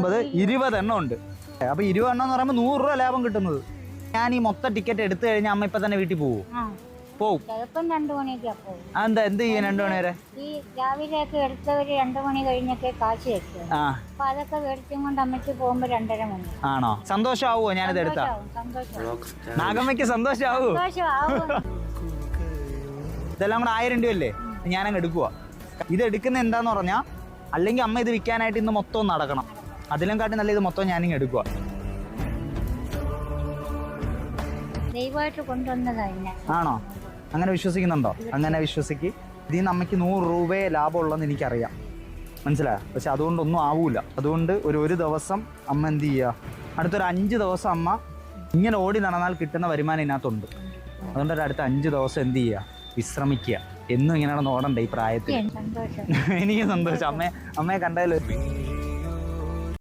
20 എണ്ണം ഉണ്ട്. അപ്പൊ 20 എണ്ണം എന്ന് പറയുമ്പോൾ 100 രൂപ ലാഭം കിട്ടുന്നത്. ഞാൻ ഈ മൊത്തം ടിക്കറ്റ് എടുത്തു കഴിഞ്ഞാൽ അമ്മ ഇപ്പൊ തന്നെ വീട്ടിൽ പോവും? ചിലപ്പം 2 മണിയൊക്കെ പോകും. എന്താ എന്ത് ചെയ്യും 2 മണി വരെ? ഈ രാവിലെയൊക്കെ എടുത്തവര് 2 മണി കഴിഞ്ഞൊക്കെ കാശ് വെക്കും. അപ്പൊ അതൊക്കെ മേടിച്ചും കൊണ്ട് അമ്മയ്ക്ക് പോകുമ്പോ 2:30 മണി. ആണോ? സന്തോഷമാവോ ഞാനിത് എടുത്താ? നാഗമ്മയ്ക്ക് സന്തോഷമാവോ? ഇതെല്ലാം കൂടെ 1000 രൂപയല്ലേ? ഞാനങ്ങ് എടുക്കുക. ഇത് എടുക്കുന്ന എന്താന്ന് പറഞ്ഞാ, അല്ലെങ്കിൽ അമ്മ ഇത് വിൽക്കാനായിട്ട് ഇന്ന് മൊത്തം നടക്കണം. അതിലും കാട്ടി നല്ല ഇത് മൊത്തം ഞാനിങ്ങ് എടുക്കുക. ദൈവമായിട്ട് കൊണ്ടുവന്നതാണ്. ആണോ? അങ്ങനെ വിശ്വസിക്കുന്നുണ്ടോ? അങ്ങനെ വിശ്വസിക്ക്. ഇതിൽ നിന്ന് അമ്മയ്ക്ക് 100 രൂപയെ ലാഭമുള്ളതെന്ന് എനിക്കറിയാം, മനസ്സിലായോ? പക്ഷെ അതുകൊണ്ടൊന്നും ആവൂല. അതുകൊണ്ട് ഒരു ദിവസം അമ്മ എന്ത് ചെയ്യുക, അടുത്തൊരു 5 ദിവസം അമ്മ ഇങ്ങനെ ഓടി നടന്നാൽ കിട്ടുന്ന വരുമാനം ഇതിനകത്തുണ്ട്. അതുകൊണ്ട് അടുത്ത 5 ദിവസം എന്ത് ചെയ്യുക, വിശ്രമിക്കുക. എന്നും ഇങ്ങനെ ഓടണ്ടേ ഈ പ്രായത്തിൽ. എനിക്ക് സന്തോഷം. അമ്മയെ കണ്ടതിൽ.